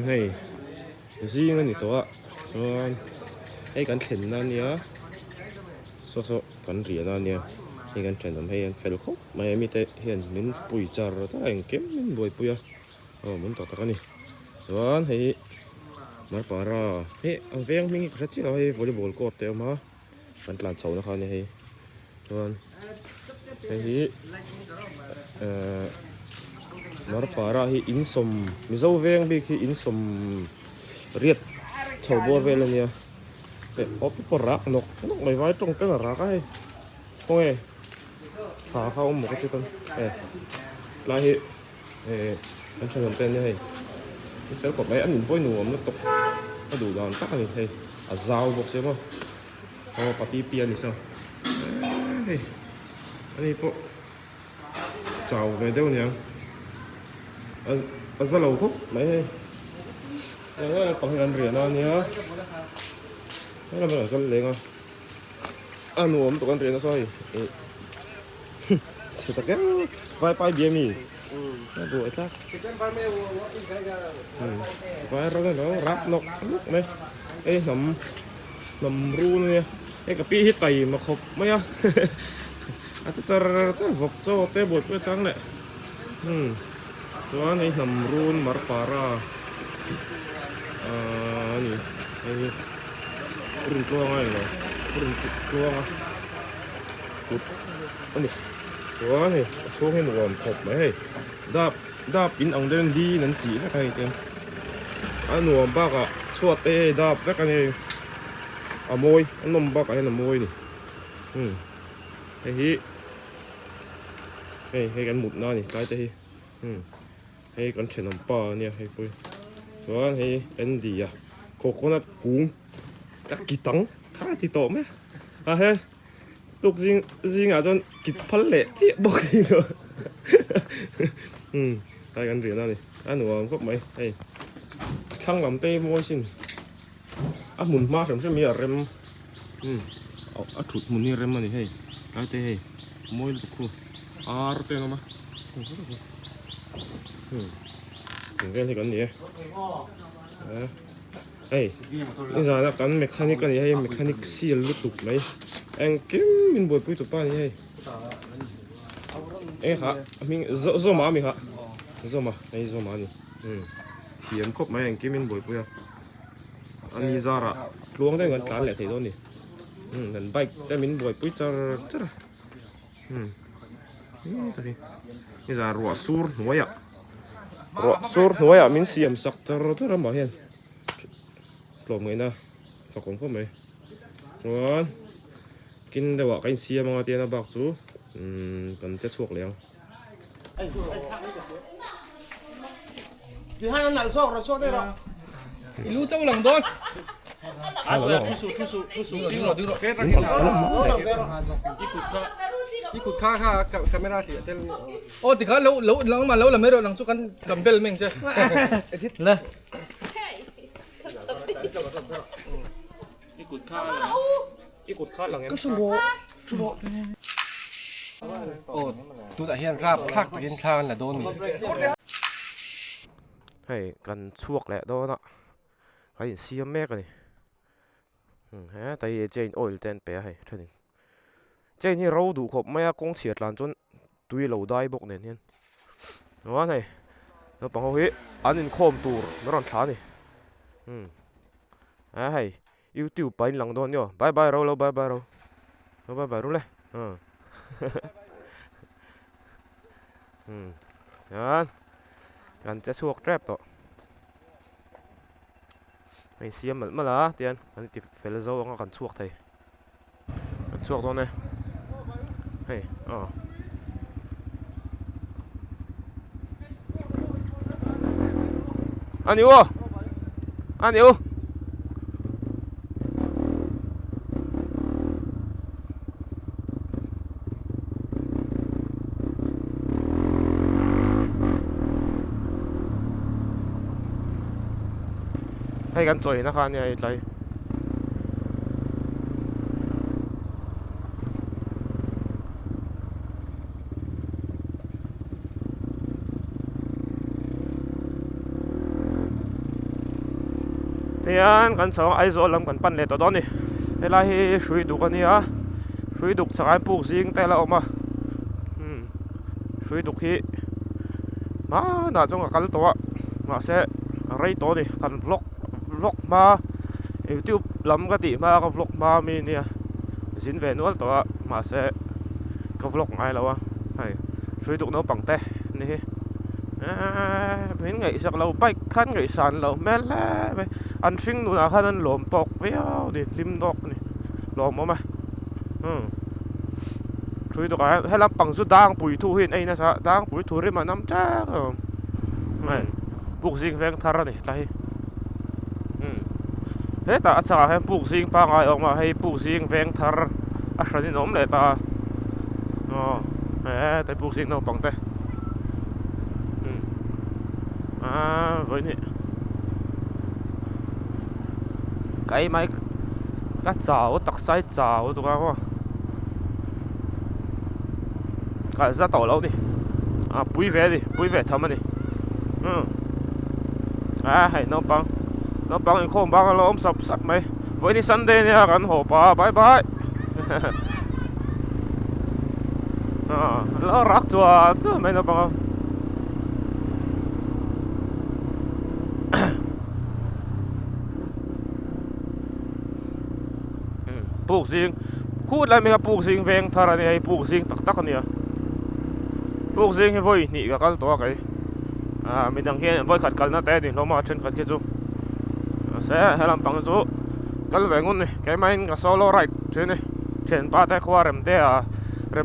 ให้ซีงั้นนี่ตัวส่วนไอ้กันเข็นนั่นเนี่ยโซกันเรียนนั่นเนี่ยไอ้กันเข็นทำให้กันเฟลเขาไม่มีแต่เห็นมินปุยจาร์แต่เองเก็บมินบวยปุยอ่ะมันต่อตะกันนี่ส่วนให้มาปาราเฮ้เอาเวียงมิงกระชิเราให้วอลเลย์บอลกอดเตะมามันกลั่นเสานะครับเนี่ยให้ส่วนให้มาปาราให้อินสมมิเจ้าเวียงบิ๊กให้อินสมเรียดชาวบัวเวลเนี่ยแต่อ๊อฟปรักนกไม่ไว้ตรงตั้งรักไอ้โอ้ยขาเข้าหมดก็คือต้นลายมันชนเต้นเนี่ยให้เฟลกดไว้อันหนึ่งป่วยหนูมันตกก็ดูดอนตักนี่ให้ซาวบอกเสียมั้งปาร์ตี้เปียนี่saoอันนี้พวกเจ้าในเดี๋ยวนี้ซาโลคุกไม่ให้ยังไงต้องให้กันเรียนอันนี้นี่เราเป็นกันเลี้ยงหนูผมตัวกันเรียนนะซอยเสร็จแล้วไปเบียร์มีดูไอ้ท่าไปเราเนี่ยเรารับนกไหมนำรูเนี่ยไอ้กะปิที่ไตมาครบไหมอ่ะอาจจะบอกโจ้เตะบทเพื่อจังแหละส่วนไอ้นำรูนมาร์ปารานี่ไอ้รุ่นกลัวง่ายเลยรุ่นกลัวอ่ะปุ๊บอันนี้ส่วนนี่ช่วงให้หนูครบไหมดาบอินอังเดินดีนั่นจีนะใครเต็มหนูบ้ากะชั่วเตะดาบแล้วกันเองมวยนมบ้ากะให้นมวยนี่ไอ้ฮีให้กันหมุดหน้านี่ใกล้เตะให้กันเฉนน้ำปลาเนี่ยให้ปุ้ยส่วนให้เอ็นดีอะโคโคนัทกุ้งตักกี่ตังข้าที่โตไหมเฮ้ลูกจริงอาจจะกินพันเละที่บอกดีเนาะใกล้กันเรียนแล้วนี่หนูก็ไหมข้างลำเต้มวยสิหมุนมาสมใช่ไหมเร็มถุดหมุนนี่เร็มมันนี่ให้ใกล้เต้มวยลูกคู่เต้นออกมาถึงกันที่กันนี่นี่จะนักการเมคานิกกันนี่ให้เมคานิกซีลลุกไหมเอ็งกิมมินบวยปุยตุป้านี่ให้ค่ะมิงโซมามิค่ะโซมาโซมานี่เขียนครบไหมเอ็งกิมมินบวยปุยอันนี้ซาระลวงได้เงินการแหละทีโดนนี่นั่นใบแต่มินบวยปุยจ้านี่จะรัวสูร์หัวยมินเสียมสักจ้ามาเห็นปลอมไงนะฝากคนพวกไหมร้อนกินแต่ว่ากันเสียมังอาเตียนบักจูกันจะช่วงเลี้ยง第三个难受，难受对了。一路走冷多，出手，顶了，一股卡卡梅拉铁，但哦，ဒီကလုံးမလုံးလမဲတော့လန်စုကန်ဒမ်ဘယ်မင်းကျ来，一股卡，หลังเงี้ย跟中国，哦，都在现ราบทักตัวเห็นคาแหละโดนนี่ให้กันช่วงแหละโดนอ่ะใครเสียแม่กันนี่แต่เจนโอลเต้นเปียให้ท่านี้เจนนี่เราดูขบไม่กงเฉียดหลานจนตุยเหลาได้บอกเนี่ยเนี่ยว่าไงเราปังเขาเฮ้อันนี้โคมตูร์นั่นช้านี่ให้ยูทูบไปหลังโดนอยู่บายเราบายเรารู้เลยกันจะช่วงแรบต่อไอ้เสียมมาละเตียนอันนี้ติดเฟลโซ่ก็กันช่วงไทยกันช่วงตรงนี้เฮ้ยอันนี้ให้กันจ่อยนะครับเนี่ยไอ้ไร hian kan sawng ai zo lam kan pan le to don ni helai hi hrui duk ania hrui duk changai puk zing te la oma hrui duk hi ma na chung kal to ma se rei to ni kan vlog ma YouTube lam ka ti ma ka vlog ma mi nia zin ve nual to ma se ka vlog ngai lawa hai hrui duk no pangte ni hi mình nghĩ sạc lâu bách khăn nghĩ sàn lâu mẹ lẽ ăn sinh nu nào khăn ăn lồm tọc véo đi lim tọc này lồm mà chui tọc hay làm bằng số đang bùi thu hiện ấy nè sao đang bùi thu đấy mà nắm chắc rồi này buộc riêng ven thar này đây thế ta sao hay buộc riêng ba ngày ông mà hay buộc riêng ven thar à sao thì nóm lại ta tại buộc riêng đâu bằng tay với nè cái máy cắt chảo tắc sai chảo tụi các cái ra tàu lâu đi bùi về thầm đi hay nó bằng không bằng nó sập sập mày với đi Sunday nha gần hồ pa bye bye nó rắc chua chứ mày nó bằng buộc riêng khu lại mình buộc riêng ven thar này buộc riêng tắc này buộc riêng cái voi nị cái to cái mình đang hiện voi khát cal nó té đi nó mà chân khát cái chú sẽ hay làm bằng chú cal về ngon này cái máy cái solo ride trên này trên ba tay khoa rem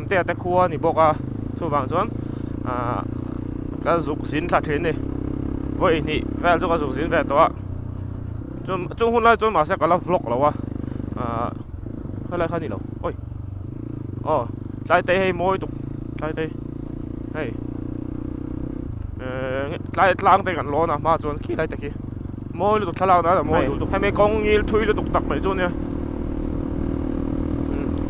te tay khoa nị bốc chú vàng chốn cái dục xin thật trên này voi nị về chú cái dục xin về to chú hôm nay chú mà sẽ có là vlog rồi cái này khá nhiều ôi trái tây hay môi tục trái tây hay trái lang tây gần lon mà chọn khi lại tây môi tục thay lao đó là môi tục hay mấy con nhil thui tục tặc mấy chọn nha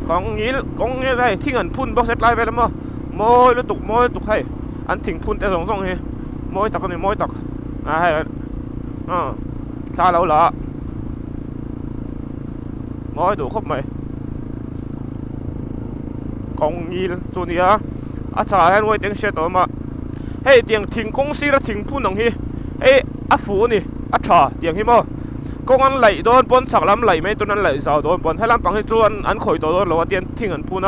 con nhil đây thiên ảnh phun bóc xét lại về lắm mà môi tục hay anh thỉnh phun tại rong hay môi tặc này môi tặc hay xa lâu lạ môi đủ khóc mày công nhil chỗ này chả hay nuôi tiếng xe đó mà hey tiếng thỉnh công ty là thỉnh phun đồng hi hey phú nè chả tiếng hi mà công an lấy đón bọn chắc lắm lấy mấy tuần ăn lấy sao đón bọn hay làm bằng cái chỗ ăn khỏi đó đón là tiền thỉnh ăn phun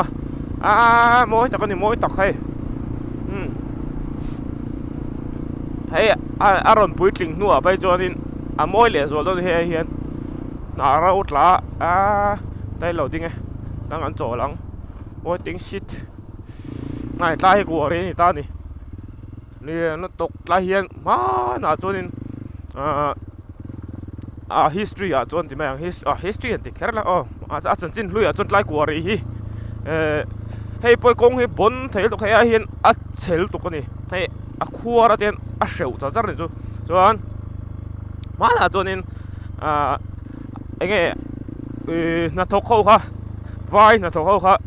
mỗi tắc này mỗi tắc hay hey rồi bùi trình nua bây giờ nên mỗi lẽ rồi đó hay hiện nà ra út lá đây lâu đi nghe đang ăn chỗ lắm ôi tiếng shit này tai của đấy ta nè nó tục lại hiện má nà cho nên history cho thì mày history thì khác là chân chân lui chân lại của đấy hi hay bôi công hay bốn thế tục hay hiện chel tục cái này hay khua ra tiền sẹo cho này cho anh má là cho nên anh nghe na thọc khâu ha vai na thọc khâu ha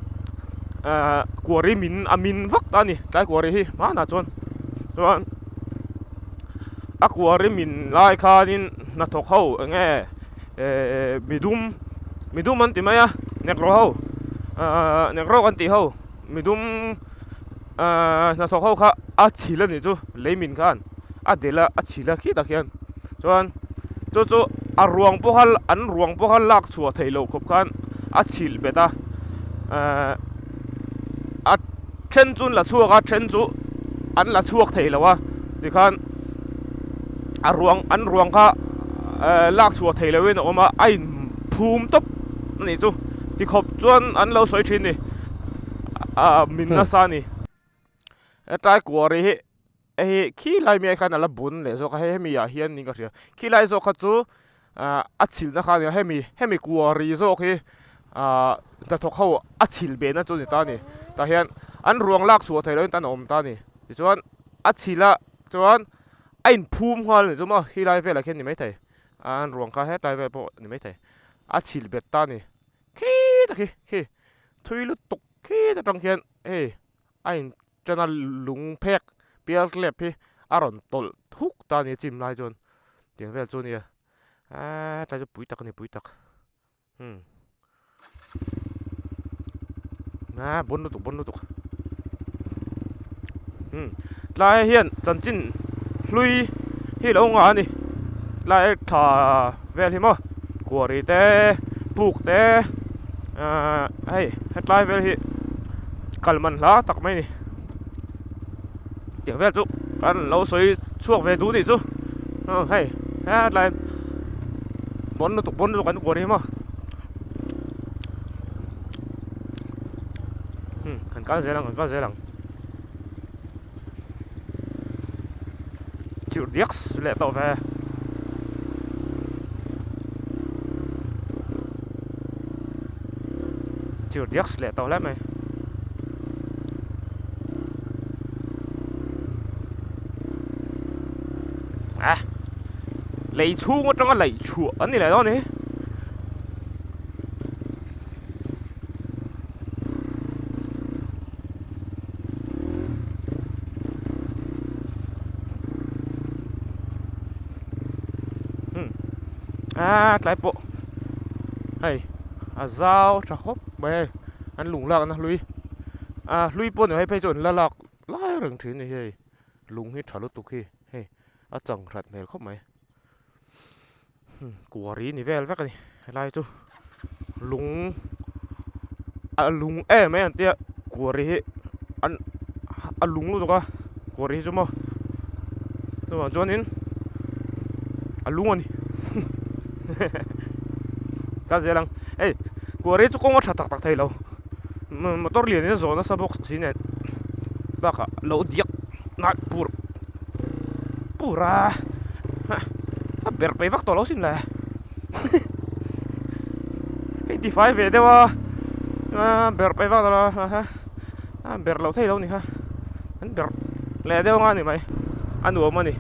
của ri min vắc ta nè cái của ri hi má na chọn của ri min lại kha nên na thọc khâu anh nghe midum anh tìm mày negro anh tìm khâu midum na thọc khâu kha chỉ là này chú lấy min khan để là chỉ là khi ta khian chọn cho ruộng pohal lak chua thei lo khop khan chil beta chen chun la chuak chen chu an la chuak thei lo ti khan ruộng kha lak chua thei lo in oma ai phum top ni chu ti khop chuan an lo soi thin ni min na sa ni tai ko ri hi khi lai mi khan ala bun le zo ka he mi ya hian ni ka ria khi lai zo kha chu chil na khan hemi kwa ri zo khi ta thok ho chil be na chu ni ta ni ta hian an ruang lak chu thei lo tan om ta ni ti chuan chila chuan ain phum hwal ni chuma hi lai ve la khen ni mai thei an ruang kha he tai ve po ni mai thei chil bet ta ni khi thui lu tuk khi ta tang hian ain chana lung phek pial klep hi aron tol thuk ta ni chim lai chon tiếng ve chu ni taจะปุ๋ยตักนี่ปุ๋ยตักบนลุตุกลายเฮียนจันจินลุยฮีเรางานนี่ลายถ่าเวลที่มั้งกัวรีเต้ปลูกเต้ให้ลายเวลที่กัลมันล้าตักไม่นี่เดี๋ยวเวลจุกันเราสวยช่วงเวลดูนี่จุให้ลายบนลุตุกกันกัวรีมั้งกันก้าเสียหลังchịu điếc lệ tàu về chịu điếc lệ tàu lắm mày lấy chu nó trong cái lấy chuột anh này lại đó nè lại bộ hay dao chả khóc bè ăn lủng lạc na lui bộ này hay phải chọn là lạc lại rừng thứ này hay lủng hết trả lốt tục khi hay chẳng thật mày khóc mày của rí này về vác này lại chú lủng lủng mấy anh tia của rí ăn lủng luôn rồi của rí chú mà tôi bảo cho nên lủng anh cái gì lăng, của đấy chú không có chặt tắc thấy lâu, motor liền nó gió nó sao bốc xí này, bác à, lâu điếc, nát pura, bẹt bay vác to lâu xin là, cái D5 về đây mà, bẹt bay vác đó là, bẹt lâu thấy lâu nè ha, anh bẹt, lẽ đây ngon nè mày, anh uống mà nè,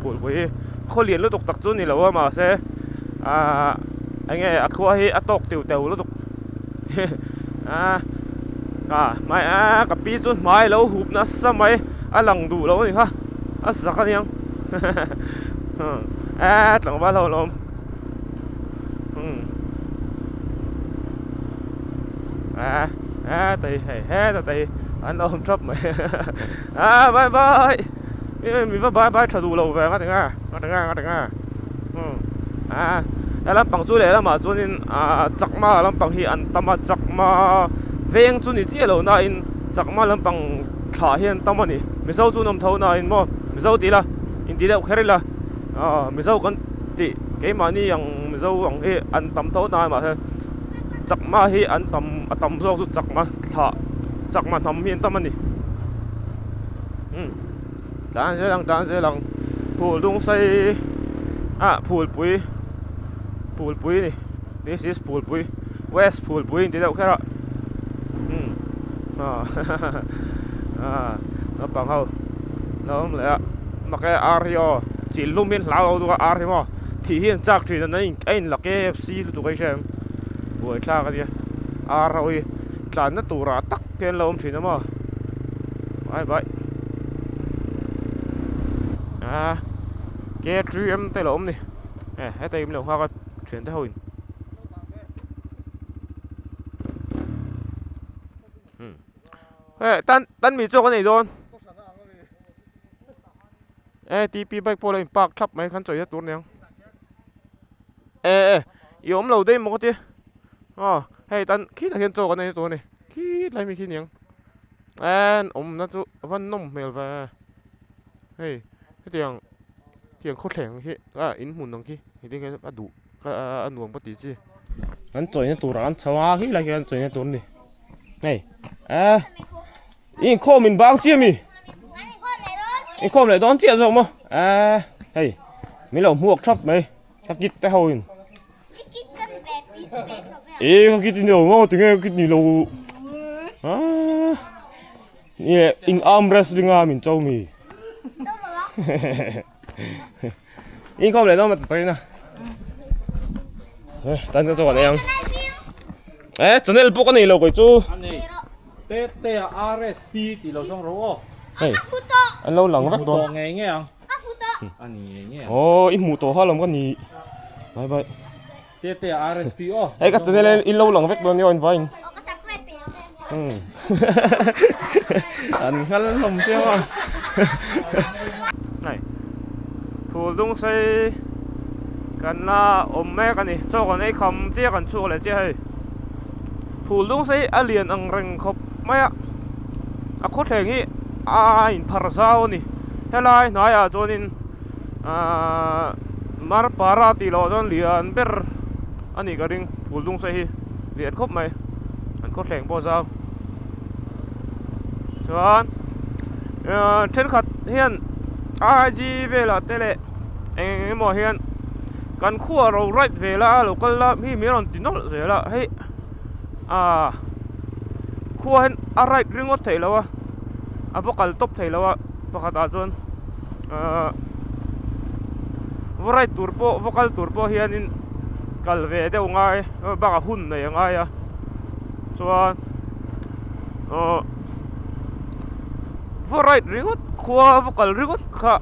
pura, khó liền lúc tắc chút nè lâu mà sẽ anh nghe aku ahi atok tiu lu tuk mai ka pi chu mai lo hup na sa mai alang du lo ni ha asaka niang tlang ba lo lom tay tay anh ôm chấp mày bye bye mình phải bye chờ du lâu về ngắt nga làm bằng chú lệ là mà chú nên chắc mà làm bằng hi ăn tâm mà chắc mà veng chú nên chia lâu na in chắc mà làm bằng thả hiền tâm mà nè mình sau chú nằm thâu na in mo mình sau tí là in tí là ok là mình sau còn tí cái mà ni yang mình sau bằng hi ăn tâm thâu na mà thôi chắc mà hi ăn tâm sau chú chắc mà thả chắc mà thầm hiền tâm mà nè đan dễ lăng phù đông xây phù bụi này, this is phù bụi, west phù bụi thì đâu khác rồi, nó bằng hậu, nó không lẽ, mà cái Ario chỉ lúc mình lao đâu có Ario mà, thì hiện chắc thì nó anh là cái FC tụi cái xem, buổi khác cái gì, Ario, là nó tụ ra tắc cái lâu chỉ nó mà, vậy, cái GM tay lộn này, hết tay mình hoa cái chuyển tới hồi tan mì cho cái này luôn TP bike polo impact khắp mấy khán trời hết tuôn nè yếu lầu đây một cái hay tan khi ta hiện cho cái này tuôn này khi lại mi khi nè nó cho văn nông mèo và cái tiền khốt lẻng khi in hùn đồng khi thì cái đủ ăn uống bất tí gì anh chơi như tủ ra anh sao khi lại cái anh chơi như tủ này này in khô mình bao chia mi in khô lại đón chia rồi mà hey mấy lẩu muộc thấp mày thấp kít tay hồi không kít nhiều mà tiếng nghe kít nhiều lẩu in arm wrestling mình trâu mi in khô lại đó mà tới nè tan cho này không chân này bốc cái này lâu rồi chú TRSP thì lâu xong rồi anh lâu lắm đó nghe nghe không anh nghe nghe ít mù tổ hoa lắm cái gì bye bye Tete RSPO. hey ka tene in lo lang vek don yo in vine anh khá lắm chứ mà này thủ đông xây cần là ôm mẹ cái này cho con ấy không chia cần chua lại chia hay thủ đông xây alien ang reng khop mày à có thể nghĩ in parasao nè thế lại nói à cho nên mar para ti lo cho liền ber anh ấy cái đinh thủ đông xây liền khop mày anh có thể bao giờ chuan trên khát hiền IG về là tê lệ em mò hiền căn khu rồi right về là local là hi mi ron tin nó rồi là hey khu hiền right ringot thấy là vocal top thấy là pakhat a chuan right vocal turbo hiền in kal ve deuh ngai baka hun nei ngai a chuan right ringot khua vocal ringot kha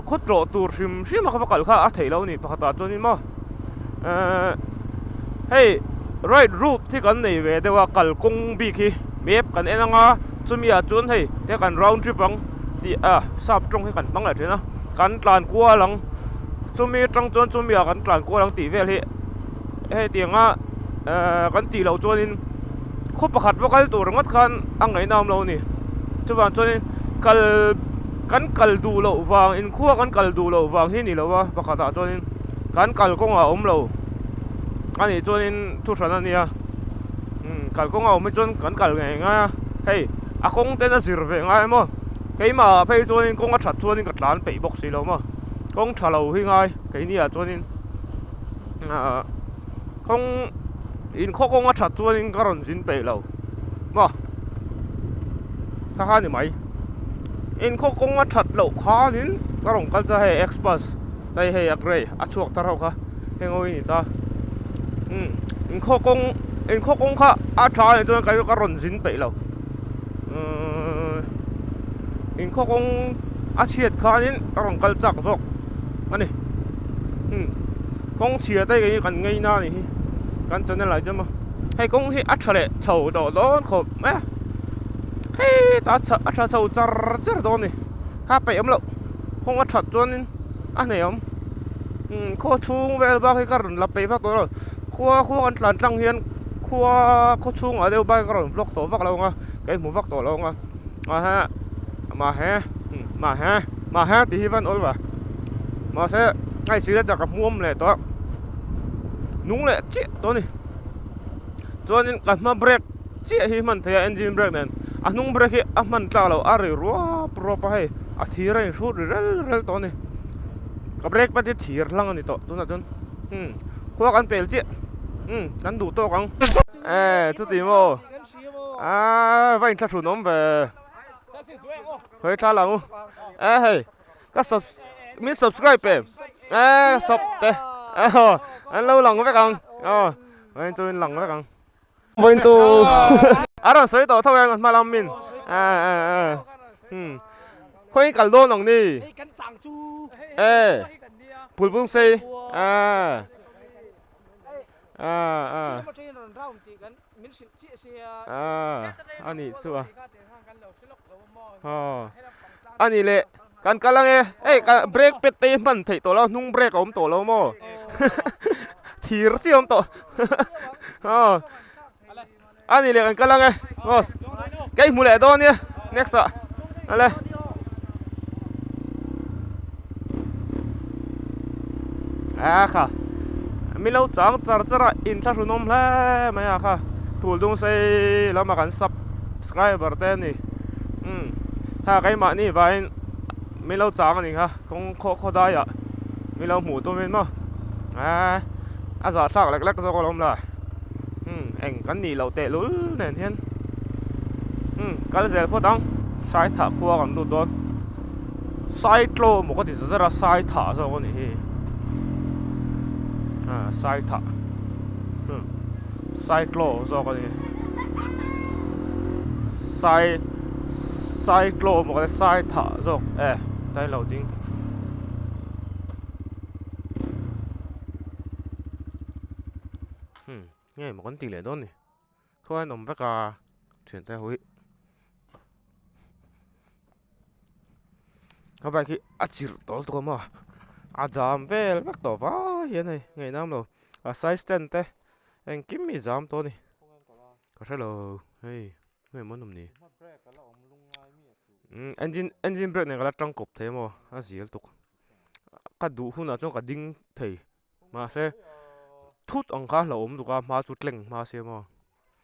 khut ro tur sim sim kha vocal kha a theilo ni pakhata chuanin ma hey right root thi kan nei ve dewa kal kong bi khi map kan enanga chumia chun hei te kan round trip ang ti sap trong he kan bang la thena kan tlan kwa lang chumi tang chuan chumia kan tlan kwa lang ti vel hi he tianga kan ti lo chuanin khup pakhat vocal tur ngot khan angai nam lo ni chuwan chuanin kan kal du lo wang in khuwa kan kal du lo wang hi ni lo wa pakhata chuanin kan kal konga om lo ani chuanin thu thana nia kal konga om chuan kan kal nge nga hei a kong te na zir ve ngai mo keima phei chuanin konga that chuanin ka tlan pei box si lo mo kong thalo hi ngai ke nia chuanin kong in kho konga that chuanin ka ron zin pei lo mo kha ni mai in kho konga that lo kha nin ka rong kal cha he express tai he akre a chuak tar ho kha hengoi ni ta in kho kong kha a tha ni chuan ka ron zin pei lo in kho kong a chiat kha nin ka rong kal chak zok ani kong chia tai cái kan ngei na ni kan chan lai chama hay kong hi a thale chau do don kho ma hey ta cha chau char char do ni ha pe am lo kong a that chuan a nei am kho chung vel ba cái karon la pe va ko khuwa kan tlan tlang hian khuwa kho chung a deu ba karon vlog to vak lo nga cái mu vak to lo nga mà ha thì hi van ol wa mà sẽ ngay xí ra gặp muom lệ to nung lệ chị to này cho nên cả mà break chị hi man thấy engine break nên nung break hi man ta lo are ro pro pa hay thi ra shoot rel to này cả break bắt thì thiệt lăng này to na chun khoa kan pel chị kan đủ to kang chú tìm mô vậy cha chủ nóm về hơi cha lòng hey các mình subscribe sub te anh lâu lòng với con anh tôi lòng với con bên tôi đó sấy tàu thâu em mà làm mình khơi cả lô lòng đi bùi bung xây anh đi chưa anh đi lệ kan kalang break pet te man thei to lo nung break om to lo mo thir chi om to ani le kan kalang boss cái mu le do ni next ale kha mi lo chang char chara in tha su nom la ma kha tul dung sei la ma kan subscriber te ni ha cái ma ni vai mi lâu chang anh ha không khó đai à mi lâu mù tôi bên mà giờ sao lại lắc cho con lông là anh cắn nỉ lâu tệ lúa nền thiên cái gì phốt đắng sai thả khua còn đủ tốt sai trâu một cái gì rất là sai thả rồi con này sai thả sai trâu rồi con này sai trâu một cái sai thả rồi đây đầu tiên nghe một con tỷ lệ đôn này thôi nằm vắt cả chuyển tay hối các bạn khi chỉ tổ tụi mà giảm về vắt tổ vá hiện này ngày năm rồi size ten te anh kiếm mi giảm to này có sai là hey người muốn làm gì engine brake này là trong cục thế mà gì tục cái đủ hun ở trong cái đinh thì mà sẽ thút ông khá là ốm tục mà chút lệnh mà xem mà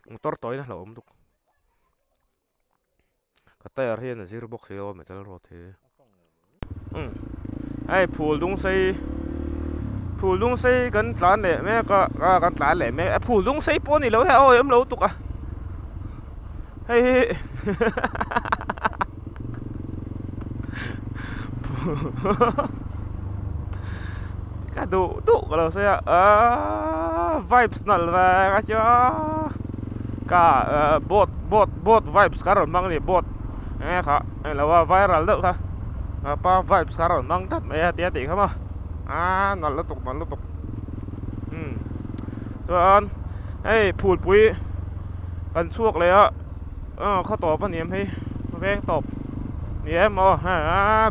ông tor tối là ốm tục cái tay ở đây là zero box rồi mà tao rồi thế ai phù dung xây gần trán lệ mẹ gần trán lệ mẹ phù dung xây po này lâu hay ôi em lâu tục à hay cái đủ tụ kalau saya vibes nal và cái cho cả bot vibes karon mang ni bot kha là viral đó kha apa vibes karon mang dat ya hati-hati kha ma nal tụcส่วนพูดปุ๋ยกันช่วงเลยเขาตอบปะเนี่ยให้แรงตอบเนี่ย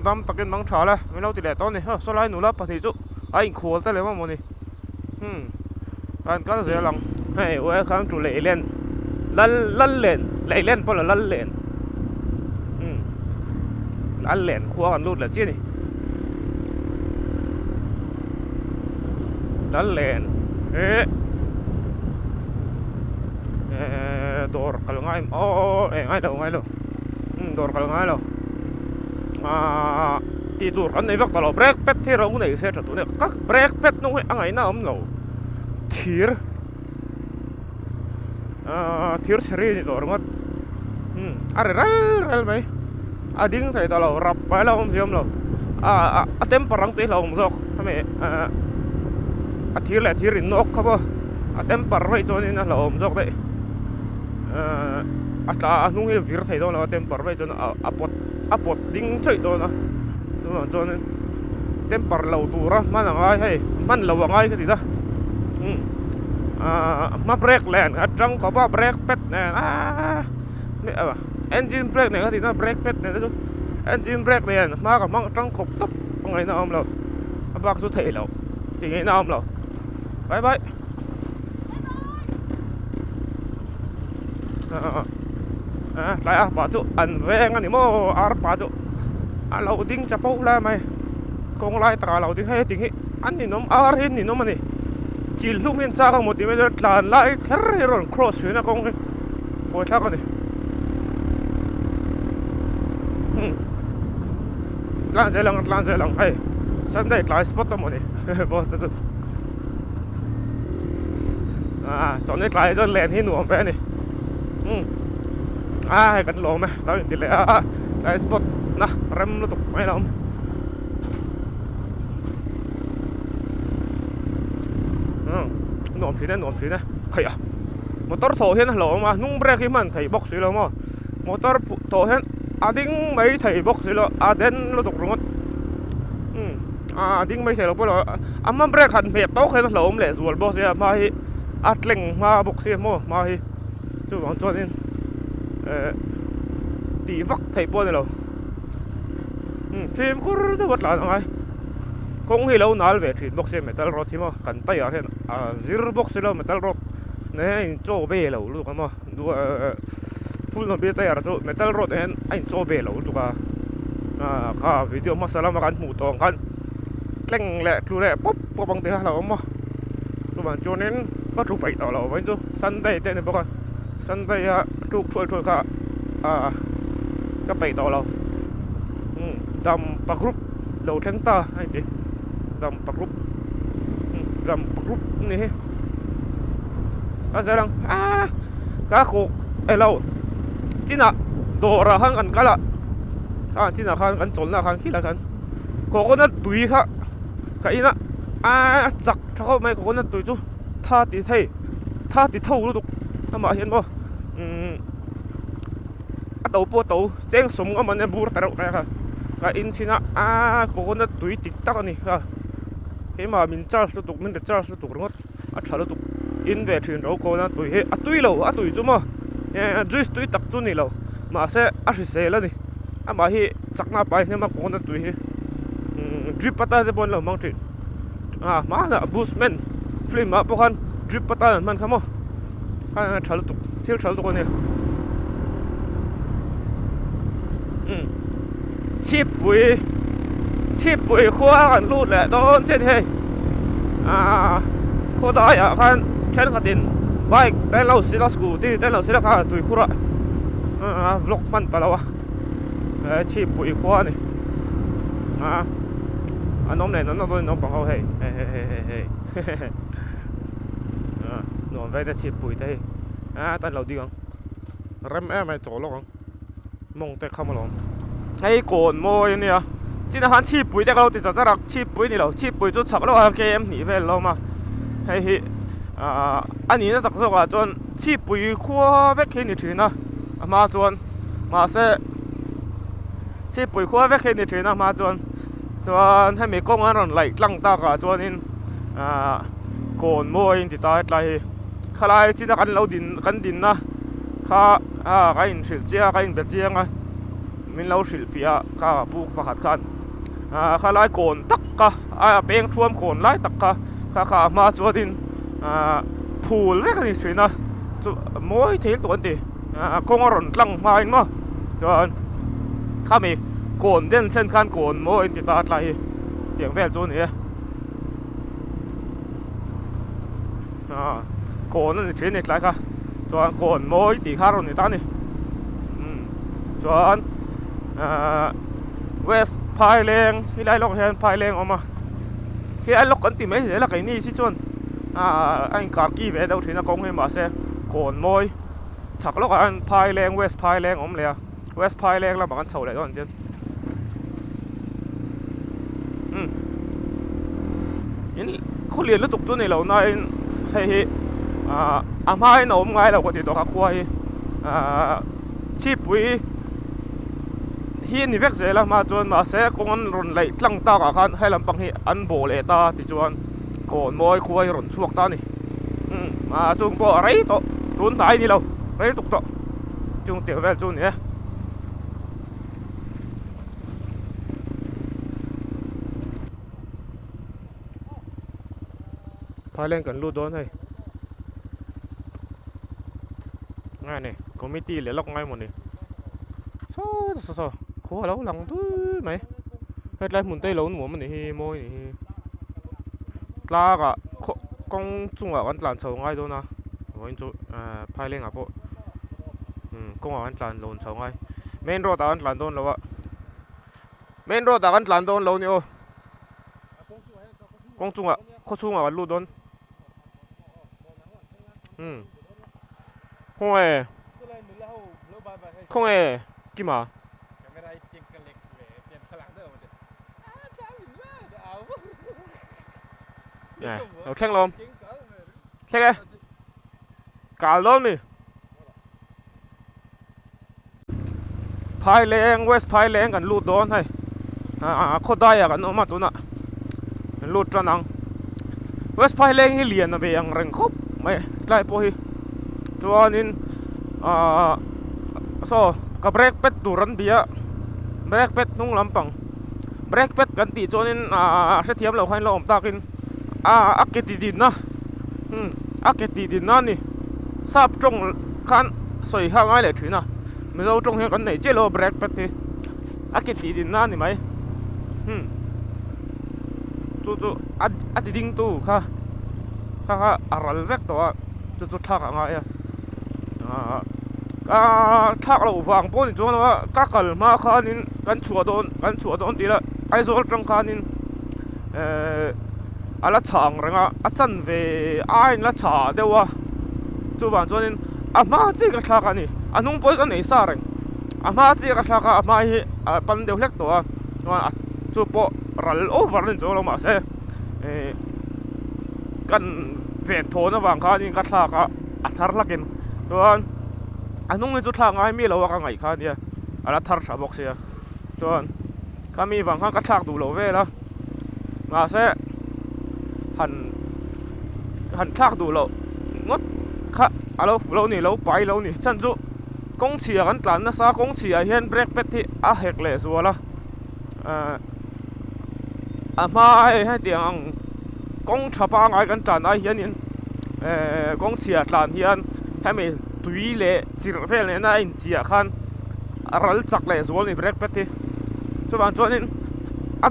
ดำตะกินบังฉาเลยไม่เล่าติดแหล่ตอนนี้สไลด์หนูรับปะทีจุanh khổ tới lấy mà moni anh có gì lòng hay ôi khang chủ lệ lên lăn lên bao là lăn lên khoaกันรูดเลยจีนี่lăn lên door kalau ngay ngay đâu door kalau ngay đâu tidur kan nevak kalau brake pad thì rau này sẽ trở nên các brake pad nó anh ấy nào lâu thier thier seri ni rồi ngot rel mai ading thấy tao lâu rap phải lâu không ziom lâu temperang teh lâu không zok hame thier là thier in nok khabo temper vậy cho nên là lâu không zok đấy ta nung hi vir thấy đâu là temper vậy cho nó apot ding chơi đâu nó cho nên temper lâu tu ra mà là ngay hay man lâu ngay cái gì đó mà brake lên trong có ba brake pad này engine brake này thì nó brake pad này đó engine brake này mà còn mang trong cục tóc ngày nào ông lâu bác số thể lâu thì ngày nào ông lâu bye bye lại bảo chỗ ăn về ngay thì mua bảo chỗ lâu tiếng chập bầu là mày con lại ta lâu tiếng hay tiếng ấy anh thì nó hin thì nó mà này chỉ lúc hiện ra không một tí bây giờ là lại hết rồi cross rồi na con ấy bồi thác con này lan dây lăng hay sân đây lại spot tao một này boss tao chọn đây lại dân lẹn hin nuông bé này hay cắn lỗ mày tao thì lại spot na rem nó tục mấy lắm nổm thế này khởi motor thổi hen lỗ mà nung brake mình thấy box rồi mà motor thổi hen đinh mấy thấy box rồi đen nó tục rồi đinh mấy thấy lỗ rồi mà brake hẳn mệt tóc hen lỗ lệ ruột box rồi mà hi lệnh mà box rồi mà hi chú bảo cho nên tí vắt thấy bao nhiêu xem có rất vật lạ ngay cũng hi lâu nãy về thì box metal rod thì mà cần tay ở thế zero box là metal rod này cho bê lâu luôn mà đua full nó bê tay ở chỗ metal rod anh cho bê lâu tụi cả video mà sao mà cần mù tòng cần leng lẹ chú lẹ pop bằng tiếng lâu mà tụi bạn cho nên có chụp ảnh đó lâu vậy chứ Sunday tên này bao con Sunday chụp trôi cả các bày đó lâu đầm bạc rúp đầu tháng ta hay gì đầm bạc rúp này các giờ đang các cô lâu chính là đồ ra hàng ăn cái là chính là hàng ăn trốn là hàng khi là hàng có nó tùy khác cái nó giặc cho mấy có nó tùy chú tha thì thâu luôn mà hiện bao tàu chén súng ở bên bùa tàu này ha cái in xin có nó tùy tích tắc này ha cái mà mình charge tục mình được charge tục rồi ngót charge tục in về thuyền rau cô na tuổi hết tuổi lâu tuổi chú mà juice tuổi tập chú này lâu mà sẽ sẽ là đi mà hi chắc na bài nhưng mà cô na tuổi drip pata de bon lâu mang chuyện mà là boostman film mà bốc han drip pata man không à chả được thiếu chả được con này chip bụi khoaกันรูดแหละโดนเช่นเฮ้โคตรได้อะคันเช่นขัดดินไบค์แต่เราสิละสกูตี้แต่เราสิละข้าตุยคุระวล็อกมันตลอดชีพปุ๋ยkhoaนี่น้องเนี่ยน้องน้องบังเขาเฮ้น้องไว้แต่ชีพปุ๋ยได้แต่เราดีกันเริ่มไม่จ่อหรอกมองแต่เข้ามาลองไอ้โกนโมยเนี่ย今天喊起背的เราติดจะรัก起背นี่เรา起背就差不多เกมหนีไปเรามาให้อันนี้นะตักสักว่าจน起背ขั้วเวกเห็นนี่ถือนะมาจนมาเส起背ขั้วเวกเห็นนี่ถือนะมาจนให้มีกล้องอันนั้นไหลตั้งตากจนนี่โกนโมยติดตาไหลขลายที่นักกันเราดินนะข้าก็อินสิลเจียก็อินเบเจียงมินเราสิลเฟียข้าบุกมาขัดกันข้าไล่โกนตักกะเปงช่วมโกนไล่ตักกะข้ามาจวดินพูลเล็กนิดสินะมวยเทตัวนี้กงอรุณตั้งมาเองเนาะจนข้ามีโกนเด่นเส้นขันโกนมวยติดตาไหลเตียงแววจนนี่โกนนั่นเช่นนี่ไหลค่ะจนโกนมวยตีข้ารุณนี่ตานี่จนเวสพายแรงที่ไล่ล็อกแฮนพายแรงออกมาที่ไอ้ล็อกกันติไม่เสียละไอ้นี่สิจนไอ้การกี้เวดเอาถึงนักกงให้มาเสียโกนมวยฉักล็อกอันพายแรงเวสพายแรงอมเลยเวสพายแรงแล้วมันเฉาเลยตอนเจนนี่เขาเรียนแล้วตกจุดนี่เราในให้อาม่าให้หนุ่มไงเราก็ติดต่อกับควายชีพวิฮีนี่เวกเสละมาจนมาเสกงอันรุนไหลตั้งตากกันให้ลำปังฮีอันโบเลตาติจวนโกนมวยควายรุนช่วงตานี่มาจุงโบอะไรโตรุนไหนนี่เราอะไรตุกโตจุงเตียวแววจุนเนี่ยพายเล่นกันรูดโดนให้ง่ายนี่คอมมิตี้เหลือล็อกง่ายหมดนี่โซ่ขอเราหลังด้วยไหมให้ไรหมุนเตะเราหมุนมันนี่มวยนี่กล้ากะกงจุงอ่ะวันหลังเฉาง่ายด้วยนะวันจุพายเล่นอ่ะพวกกงอ่ะวันหลังโดนเฉาง่ายเมนโรดอ่ะวันหลังโดนเราอ่ะเมนโรดอ่ะวันหลังโดนเราเนี่ยกงจุงอ่ะเขาจุงอ่ะวันรูดโดนห้วยคงกี่มาเราแข่งลมแข่งไงกาลลมนี่พายแรงเวสพายแรงกันลูดโดนให้โคตรได้กันออกมาตัวน่ะลูดจันนังเวสพายแรงให้เลียนนะเบียงแรงครบไม่ได้พอฮีตัวนี้โซ่กับเบรกเป็ดดูรันเบียเบรกเป็ดนุ่งลำปังเบรกเป็ดกันตีจนนี้เสียเทียมเราให้เราอมตากินอักเกติดินนะอักเกติดินนั่นนี่ทราบจงคันสวยข้างไงเลยถือนะไม่รู้จงเห็นกันไหนเจ้าเราเบรกเป็ดที่อักเกติดินนั่นนี่ไหมจู่อัดดิ้งตู้ค่ะอะไรเล็กตัวจู่ทักอะไรทักเราฟังปุ่นจนว่ากักลมาขานินกันชัวโดนดีละไอโซลจังขานินอะไรช่างเรื่องจันเวไอ้ละชาเดียวว่าจู่วันจนมาจีกับทักกันนี่นุ่งปอยกันไหนซาเรื่องมาจีกับทักกันมาปันเดียวเล็กตัวว่าจู่ปอรัลโอเวอร์นี่จนเรามาเสกันเวทโทนวางขานินกับทักกันอัฐร์ลักินส่วนนุ่งจุดทางไงมีเราว่ากันไงข้าเนี่ยอะไรทาร์ชาบอกเสียจนข้ามีบางครั้งกระชากดูเราเว้ยแล้วมาเสหันชากดูเรา ngót khá alo lâu nè lâu bay lâu nè chân chú công chia gắn tlan na sa công chia hiền break pet thì hek lệ rồi là mai hay tiếng công chapa ngay gắn tlan ai hiền in công chia tlan hiền hay mình tùy lệ chỉ phải là na in chia khan ral chak lệ rồi nè break pet thì cho bạn cho nên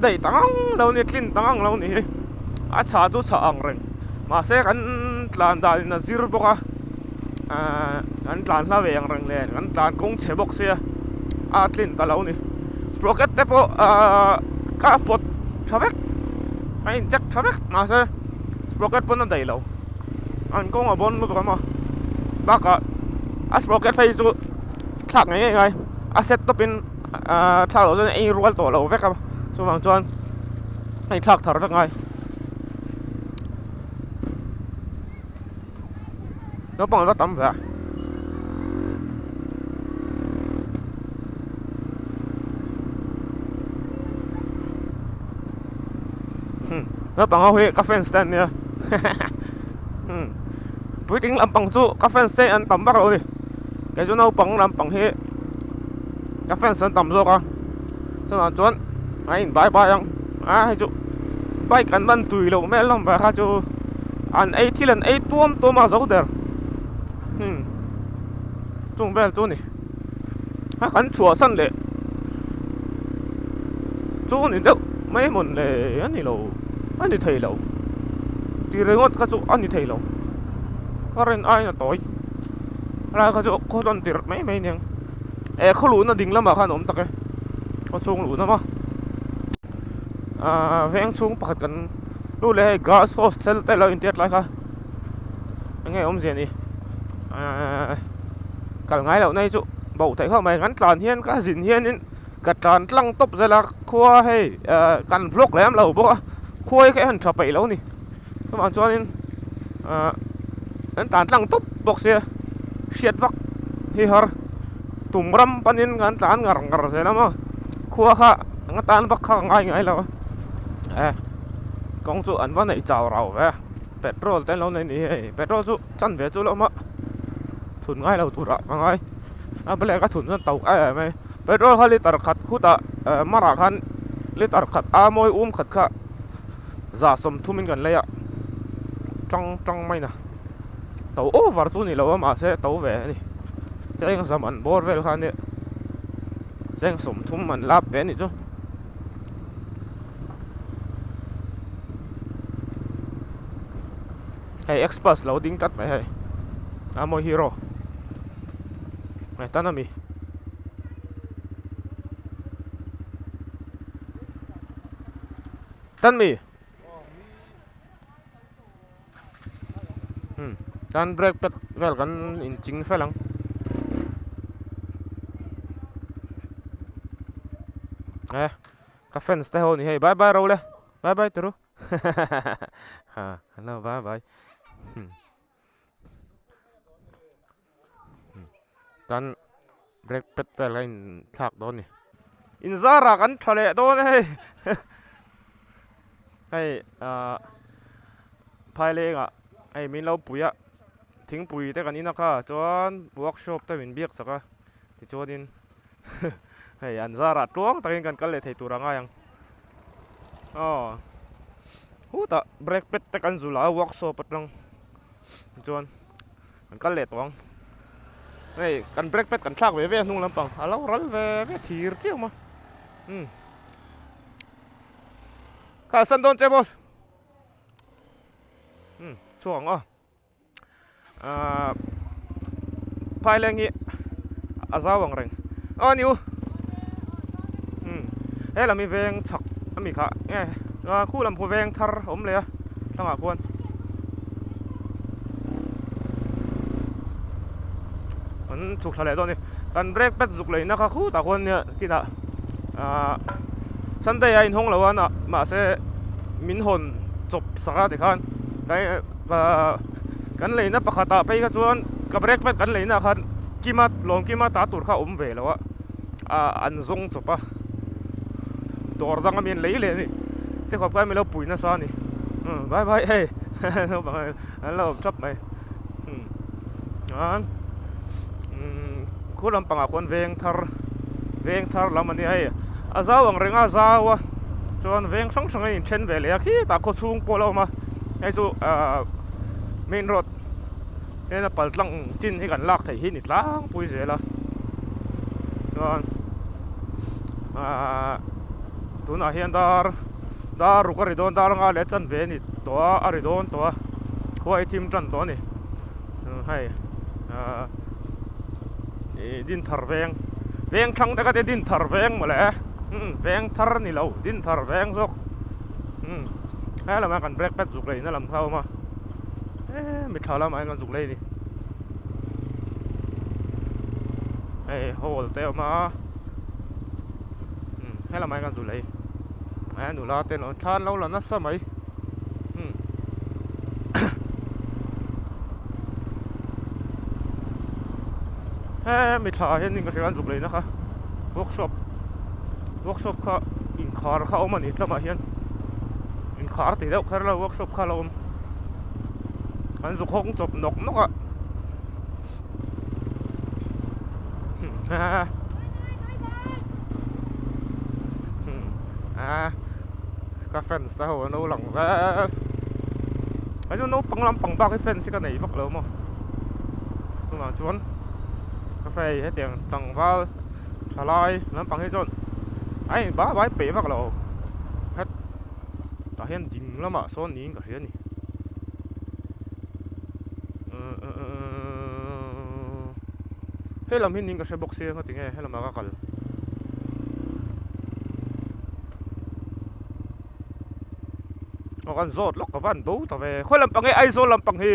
đây tăng lâu nè clean tăng lâu nè cha chú cha ang reng mà sẽ gắn tlan đài na zero boka ngắn tlan la về ang reng lên ngắn tlan công chế bốc xe clean ta lâu nè sprocket thế po cá pot traffic hay chắc traffic mà sẽ sprocket po nó đầy lâu anh công ở bon nó mà bác sprocket phải chú khác ngay ngay set top in thao lâu rồi anh roll tổ lâu vét không cho bằng cho anh khác thở ra ngay nó bằng nó tắm vậy nó bằng hơi cà phê stand nè với tính làm bằng chú cà phê stand ăn tắm bắt rồi cái chỗ nào bằng làm bằng hệ cà phê stand tắm rồi cả cho mà chọn anh bye bye anh hay chú bye cần ban tùy lâu mẹ lắm và chú anh ấy thì lần ấy tuom mà giấu được chung về chú này hắn chùa sân lệ chú này đâu mấy mồn lệ anh này lâu anh này thầy lâu thì rồi ngót các chú anh này thầy lâu có人ai là tối là các chú có đơn tiền mấy mấy nè có lũ nó đình lắm mà khăn ốm tắc ấy có chung lũ nó mà vén chung bạc cần lũ lệ grass hostel tay là internet lại cả nghe ông gì đi cả ngày lâu nay chú bảo thấy không mày ngắn tràn hiên cả dìn hiên cả tràn lăng tốc ra là khoa hay cần vlog lấy em lâu bố khôi cái hình chụp bảy lâu nè các bạn cho nên ngắn tràn lăng tốc bọc xe xiết vắc hi hở tụm ram panin ngắn tràn ngar ngar xe lắm à khoa khá ngắn tràn vắc khá ngay ngay lâu công chú ăn vào này chào rau về petrol tên lâu này nè petrol chú chăn về chú lâu mà thun ngay lâu tụt ra ngay bây giờ cái thun dân tàu mày petrol hai liter khát khu ta mà ra khan liter khát môi khát khá giả sum thu mình gần lấy ạ trong mày nè tàu over chú này lâu mà sẽ tàu về nè sẽ anh làm ăn bor về khan nè sẽ anh sum thu mình lap về nè chú hey express loading tắt mày hey môi hero mày tao nami tan mi tan break pet vel kan in ching felang ka fence te ho ni hey bye bye ro le bye bye tru hello bye bye tan break pet vel kan thak don ni in zara kan thale don hey hey phai le nga hey min lo puya thing pui te kan ina kha chon workshop te min biak saka ti chodin hey an zara tuang takin kan kal le thei turanga yang huta break pet te kan zula workshop patlang chon kan kal le tuang hey kan break pet kan thak ve ve nung lampang alo ral ve thir chiu ma ka san don che boss chuang phai lengi azawang reng niu là mi veng chak mi kha nghe khu làm khu veng thar om le thanga khuan an chuk thale don ni kan break pet zuk le na kha khu ta khuan ne kina Sunday ai hong lo na ma se min hon chop saka de khan cái kan le na pakhata pe ka chuan ka break pet kan le na khan kimat long kimat ta tur kha về lo an zong chopa dor dang min le le ni te khop kai mi lo pui na sa ni bye bye hey hello chop mai คุณลำปังคนเวงทาร์แล้วมันนี่ให้อาซาวงเริงอาซาวะจวนเวงช่องไอ้เช่นเวลียขี้ตาโคชุงโปโลมาไอ้จูเมนรถเนี่ยนะปัลลังจินให้กันลากไถหินอีกล้างปุยเสียละตัวน่ะเฮียนดารุกริโดนดาร์งาเลจันเวนิตัวอาริโดนตัวควายทีมจันตัวนี่ให้ดินทาร์เวงครั้งแต่ก็ได้ดินทาร์เวงมาแล้วเวงทาร์นี่เราดินทาร์เวงซกให้เรามากันเบรกแป๊ดจุกเลยนั่นลำเข้ามาไม่ท้าแล้วมากันจุกเลยนี่โฮลเตลมาให้เรามากันจุกเลยหนูลาเต้นทานเราละนัดสมัยไม่ท้าเห็นนี่ก็ใช้กันจุกเลยนะคะเวิร์กช็อปก็อินคาร์เข้ามานี่แล้วมาเห็นอินคาร์ติดแล้วแค่เราเวิร์กช็อปเข้าเราอันสุขคงจบนกอะกาแฟนส์เอาโน่หลังซะไอ้เจ้าโน่ปังลำปังบ้าให้แฟนส์กันไหนฟักเรามั้งมาชวนกาแฟให้เตียงตังว่าชาลายลำปังให้จนไอ้บ้าไว้เป๋ฟักเราเฮ็ดตาเห็นดิงแล้วมาซ้อนนี้ก็เสียนี่เฮ้ยลำหินนี้ก็ใช้บ็อกเซียก็ถึงไงให้ลำมาก็กันกันโซดล็อกกับวันบูแต่เว้ยคนลำปังไอ้โซลำปังเฮ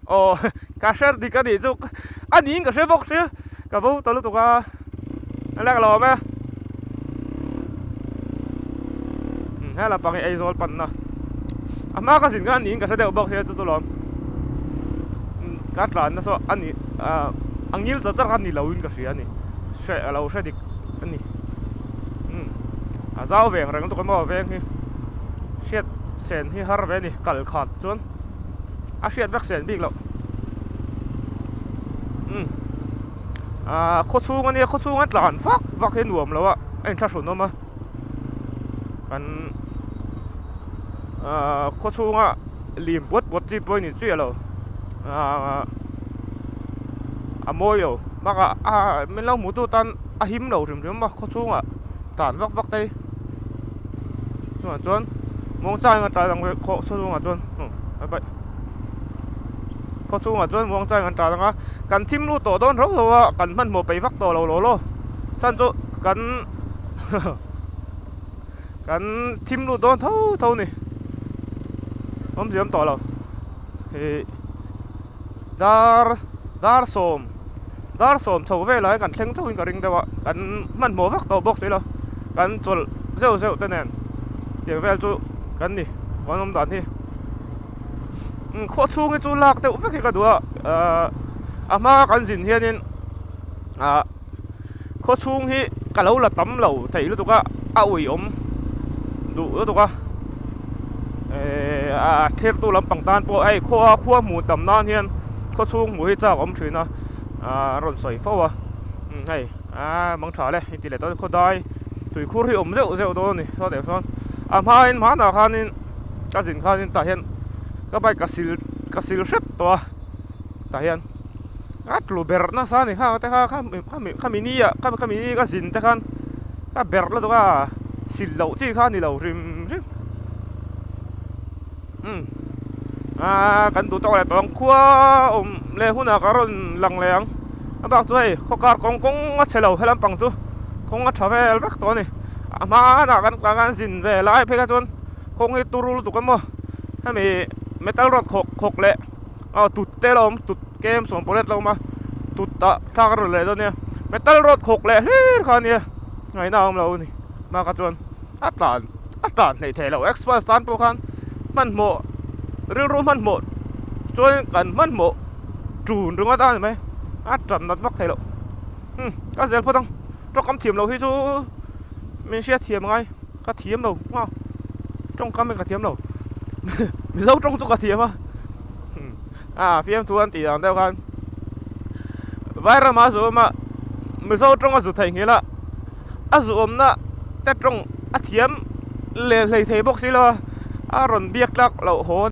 โอ้กาเชอร์ดีกันดีจุกอันนี้ก็ใช้บ็อกเซียกับบูตัวลูกตัวอันแรกเราไหมให้ลำปังไอ้โซลปันนะอามาก็สินกันอันนี้ก็ใช้เดลบ็อกเซียจุดตัวล้อมการหลานนะโซอันนี้อังยิลจะจัดกันนี่เราอินกับเสียนี่ใช่เราใช่ดิอันนี้เจ้าเวงอะไรกันตัวกันมาเวงนี่เชียดเซนที่ฮาร์เวนี่กัลขาดจนเชียดแบ็กเซนบิ๊กแล้วโคชูงันเนี่ยโคชูงันหลานฟักเห็นหวมแล้วอะไอ้ชาชนนมากันโคชูงะลิมปวดจีบนี่เจี๊ยแล้วโมยอยู่มากไม่เล่าหมูตัวตันหิมเราถึงมาเขาช่วงตานวักได้จนมองใจกันตายดังเขาช่วงจนไปเขาช่วงจนมองใจกันตายดังกันทิมรู้ตัวต้นเราว่ากันมันโมไปวักตัวเราโลฉันจะกันทิมรู้ต้นเท่านี่ผมเสียมต่อเราดาร์สมชาวเวลากันเท่งเจ้าอินกริงแต่ว่ากันมันโมฟักตัวบ็อกซ์เลยกันจุลเซลแต่แน่นเดี๋ยวเวลจูกันนี่วันน้ำตาลที่โคตรชูงจูลักแต่อุฟกันดูอามากันสินเฮียนินโคตรชูงที่กันเราละตั้มเราแต่อีลูกตัวก็เอาไว้อมดูลูกตัวก็เทปตัวลำปังตานพวกไอ้ขั้วหมูตำนานเฮียนโคตรชูงหมูที่เจ้าอมชื่อนะรถไฟฟ้าให้บางชาเลยทีเดียวตัวเขาได้ถุยคู่ที่เซลตัวนี่ชอบเด็กซ้อนมาเห็นมาหน้าคันนี้กสินคันนี้ตาเห็นก็ไปกสิลเชฟตัวตาเห็นกลูเบอร์น่าสานี่ข้าแต่ข้ามินี่ข้ามินี่กสินแต่คันข้าเบอร์แล้วตัวก็สิลเหล่าที่ข้านี่เหล่าริมกันตัวตัวอะไรตัวขั้วเลี้ยหุ่นการุนหลังเลี้ยงบอกตัวไอ้ข้อการกงงัดเฉลียวให้ลำปังตัวกงงัดชาวเวลแบกตัวนี่มาหน้ากันสินเวลาเพื่อจนคงให้ตัวรู้ตัวกันมั้งให้มีเมทัลรถขกเละตุดเตลมตุดเกมส่งโปรเลตเรามาตุดตะท่ากันเลยตัวเนี้ยเมทัลรถขกเละเฮ้ยคันเนี้ยไงหน้าเรานี่มากันจนอัตราในเทเราเอ็กซ์เพรสตันพวกกันมันโมเรื่องรู้มันหมดจนกันมันหมดจูนตรงนั้นได้ไหมจันนัดวักไทยเราก็เสียพอต้องจงคำเทียมเราที่จูไม่เชื่อเทียมไงก็เทียมเราว้าวจงคำเป็นกระเทียมเราไม่เล่าจงจุกกระเทียมอ่ะฟิล์มทวนตีอย่างเดียวกัน vai ra ma zo ma mi zo trong a zu thai ngila a zu om na ta trong a thiam le hlei thei bok si lo a ron biak lak lo hon